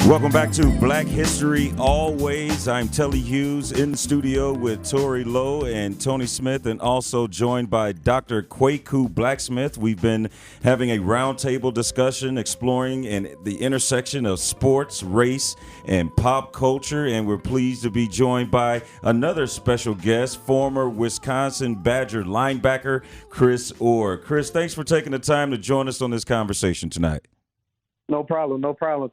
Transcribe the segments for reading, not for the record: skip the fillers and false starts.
Welcome back to Black History Always. I'm Telly Hughes in the studio with Torry Lowe and Tony Smith, and also joined by Dr. Kwaku Blacksmith. We've been having a roundtable discussion exploring the intersection of sports, race, and pop culture, and we're pleased to be joined by another special guest, former Wisconsin Badger linebacker Chris Orr. Chris, thanks for taking the time to join us on this conversation tonight. No problem.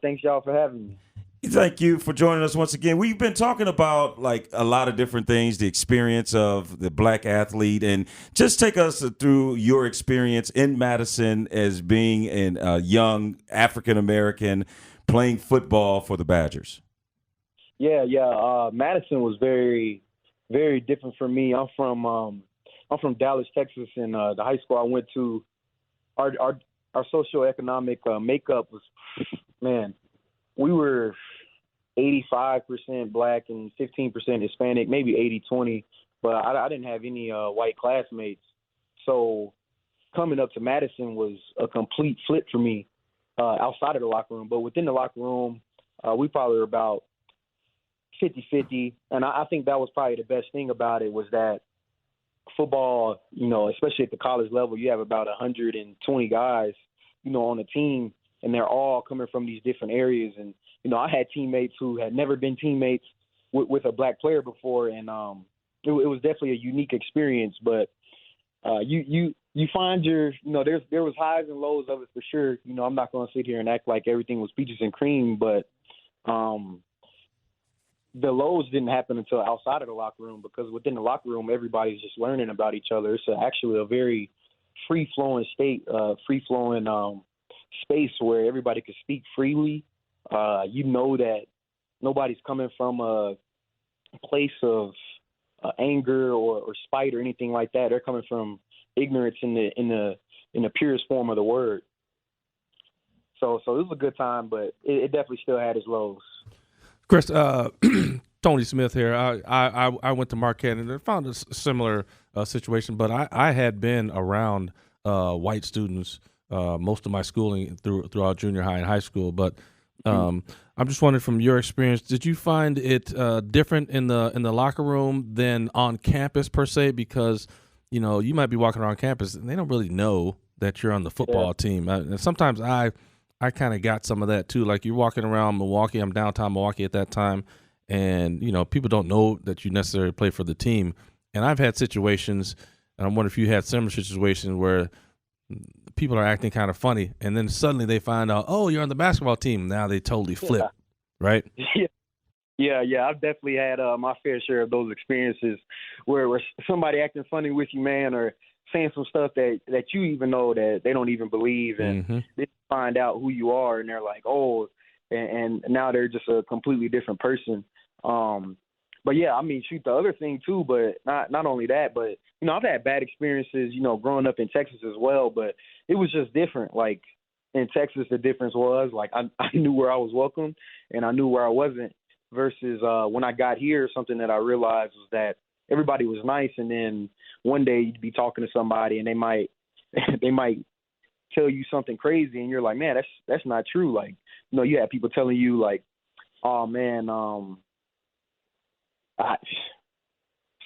Thanks, y'all, for having me. Thank you for joining us once again. We've been talking about a lot of different things, the experience of the black athlete, and just take us through your experience in Madison as being a young African-American playing football for the Badgers. Yeah. Madison was very, very different for me. I'm from Dallas, Texas, and the high school I went to, our socioeconomic makeup was, man, we were 85% black and 15% Hispanic, maybe 80-20, but I didn't have any white classmates. So coming up to Madison was a complete flip for me outside of the locker room. But within the locker room, we probably were about 50-50. And I think that was probably the best thing about it was that football, especially at the college level, you have about 120 guys, on the team, and they're all coming from these different areas. And, I had teammates who had never been teammates with a black player before, and it was definitely a unique experience. But you find there was highs and lows of it for sure. I'm not going to sit here and act like everything was peaches and cream, but the lows didn't happen until outside of the locker room, because within the locker room, everybody's just learning about each other. It's actually a very free-flowing free-flowing space where everybody could speak freely. That nobody's coming from a place of anger or spite or anything like that. They're coming from ignorance in the purest form of the word. So it was a good time, but it definitely still had its lows. Chris, Tony Smith here. I went to Marquette and I found a similar situation, but I had been around white students most of my schooling throughout junior high and high school. But I'm just wondering, from your experience, did you find it different in the locker room than on campus per se? Because you might be walking around campus and they don't really know that you're on the football team. And sometimes I kind of got some of that too. Like, you're walking around Milwaukee. I'm downtown Milwaukee at that time, and people don't know that you necessarily play for the team. And I've had situations, and I wonder if you had similar situations where people are acting kind of funny, and then suddenly they find out, oh, you're on the basketball team. Now they totally flip, right? Yeah. I've definitely had my fair share of those experiences where somebody acting funny with you, man, or saying some stuff that you even know that they don't even believe, and they find out who you are, and they're like, oh, and now they're just a completely different person. But yeah, I mean, shoot, the other thing too, but not only that, but I've had bad experiences, growing up in Texas as well, but it was just different. Like, in Texas, the difference was, like, I knew where I was welcome and I knew where I wasn't, versus when I got here, something that I realized was that everybody was nice, and then one day you'd be talking to somebody and they might tell you something crazy, and you're like, man, that's not true. Like, you have people telling you, like, oh man,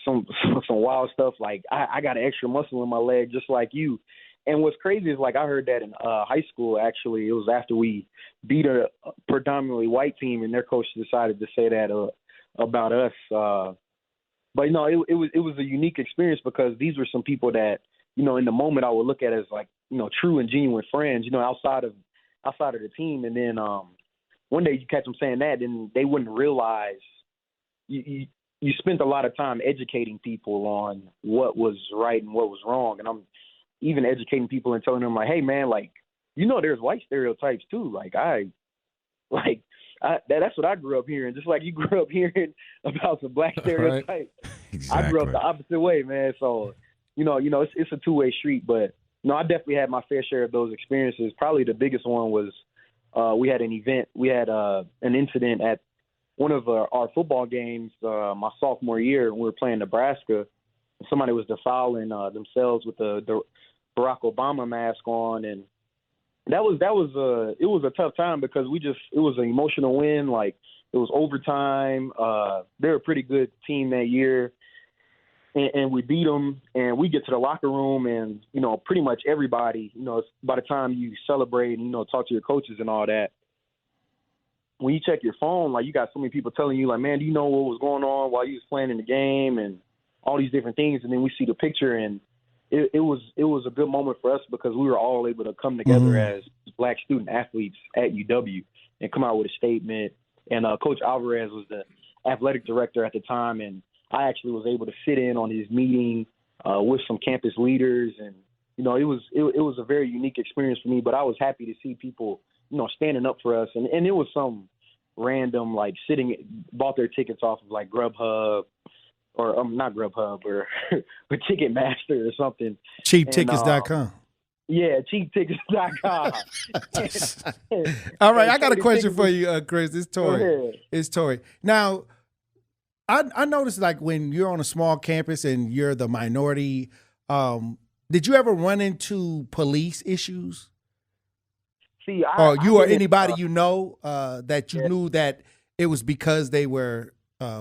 some wild stuff, like I got an extra muscle in my leg just like you. And what's crazy is, like, I heard that in high school. Actually, it was after we beat a predominantly white team, and their coach decided to say that about us. But it was a unique experience, because these were some people that in the moment I would look at as, like, true and genuine friends, outside of the team. And then one day you catch them saying that, and they wouldn't realize you spent a lot of time educating people on what was right and what was wrong. And I'm even educating people and telling them, like, hey man, like, there's white stereotypes too. That's what I grew up hearing, just like you grew up hearing about some black stereotypes. Right. Exactly. I grew up the opposite way, man. So, it's a two-way street, but I definitely had my fair share of those experiences. Probably the biggest one was we had an event. We had an incident at one of our football games my sophomore year when we were playing Nebraska. Somebody was defiling themselves with the Barack Obama mask on, and it was a tough time because it was an emotional win. Like, it was overtime. They're a pretty good team that year, and we beat them. And we get to the locker room, and pretty much everybody, by the time you celebrate and talk to your coaches and all that, when you check your phone, like, you got so many people telling you, like, man, do you know what was going on while you was playing in the game and all these different things. And then we see the picture, and it was a good moment for us because we were all able to come together as black student athletes at UW and come out with a statement. And Coach Alvarez was the athletic director at the time, and I actually was able to sit in on his meeting with some campus leaders, and it was a very unique experience for me. But I was happy to see people standing up for us, and it was some random, like, bought their tickets off of, like, Grubhub or not Grubhub or but Ticketmaster or something. Cheaptickets.com. Yeah, cheaptickets.com. All right, I got a question for you, Chris. It's Torry. It's Torry. Now, I noticed, like, when you're on a small campus and you're the minority, did you ever run into police issues? See, or anybody that you knew that it was because they were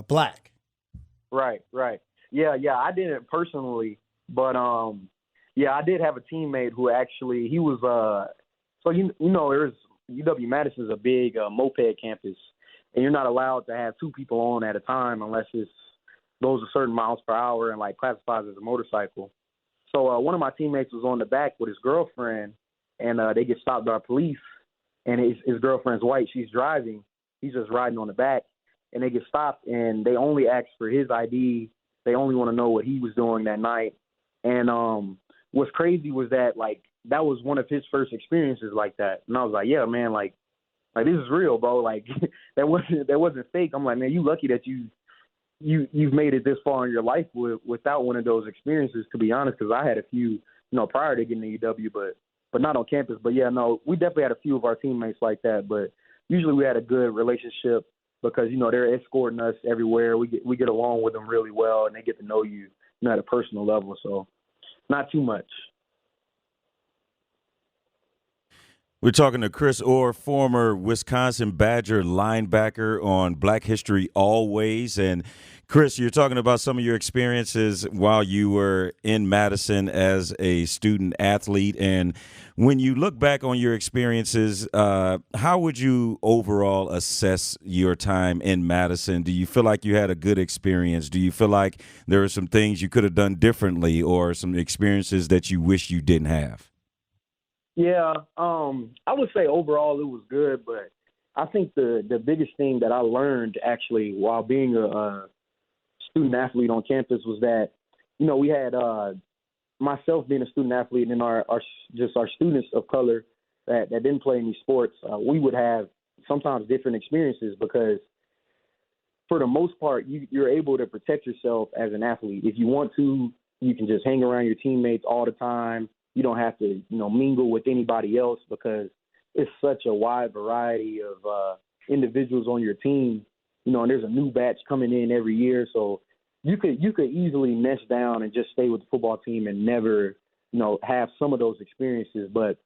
black? Right. Yeah, I didn't personally, but I did have a teammate who actually, he was there's UW-Madison is a big moped campus, and you're not allowed to have two people on at a time unless it goes a certain miles per hour and, like, classifies as a motorcycle. So one of my teammates was on the back with his girlfriend, and they get stopped by police, and his girlfriend's white. She's driving. He's just riding on the back, and they get stopped, and they only ask for his ID. They only want to know what he was doing that night. And what's crazy was that, like, that was one of his first experiences like that. And I was like, yeah, man, like this is real, bro. Like, that wasn't fake. I'm like, man, you lucky that you've made it this far in your life without one of those experiences, to be honest, because I had a few, prior to getting to UW, but not on campus. But yeah, no, we definitely had a few of our teammates like that, but usually we had a good relationship because, they're escorting us everywhere. We get along with them really well, and they get to know you, at a personal level. So not too much. We're talking to Chris Orr, former Wisconsin Badger linebacker on Black History Always. And Chris, you're talking about some of your experiences while you were in Madison as a student athlete. And when you look back on your experiences, how would you overall assess your time in Madison? Do you feel like you had a good experience? Do you feel like there were some things you could have done differently or some experiences that you wish you didn't have? Yeah, I would say overall it was good, but I think the biggest thing that I learned actually while being a student athlete on campus was that, we had myself being a student athlete and our students of color that didn't play any sports, we would have sometimes different experiences because for the most part, you're able to protect yourself as an athlete. If you want to, you can just hang around your teammates all the time. You don't have to, mingle with anybody else because it's such a wide variety of individuals on your team, and there's a new batch coming in every year. So you could easily nest down and just stay with the football team and never, have some of those experiences. But,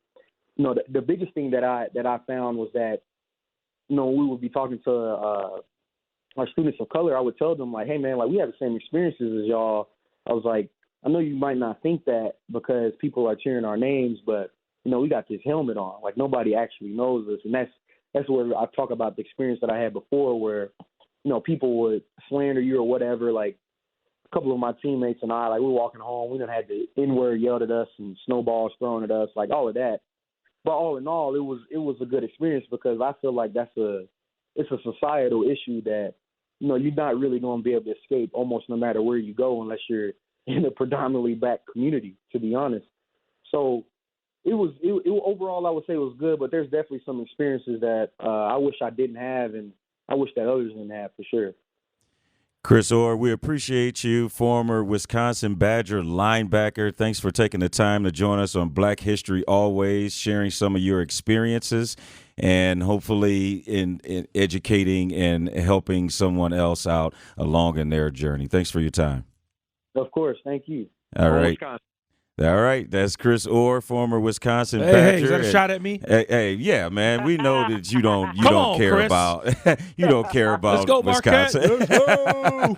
the biggest thing that I found was that, we would be talking to our students of color. I would tell them, like, hey, man, like, we have the same experiences as y'all. I was like, I know you might not think that because people are cheering our names, but, we got this helmet on. Like, nobody actually knows us. And that's where I talk about the experience that I had before where, people would slander you or whatever. Like, a couple of my teammates and I, like, we're walking home. We done had the N-word yelled at us and snowballs thrown at us, like, all of that. But all in all, it was a good experience because I feel like it's a societal issue that, you're not really going to be able to escape almost no matter where you go unless you're in a predominantly black community, to be honest. So it overall, I would say it was good, but there's definitely some experiences that I wish I didn't have, and I wish that others didn't have for sure. Chris Orr, we appreciate you, former Wisconsin Badger linebacker. Thanks for taking the time to join us on Black History Always, sharing some of your experiences and hopefully in educating and helping someone else out along in their journey. Thanks for your time. Of course. Thank you. All right. All right, that's Chris Orr, former Wisconsin Hey, Badger. is that a shot at me? Hey, yeah, man, we know that you don't Come on, care Chris. about you don't care about Let's go, Marquette. Wisconsin. Let's go.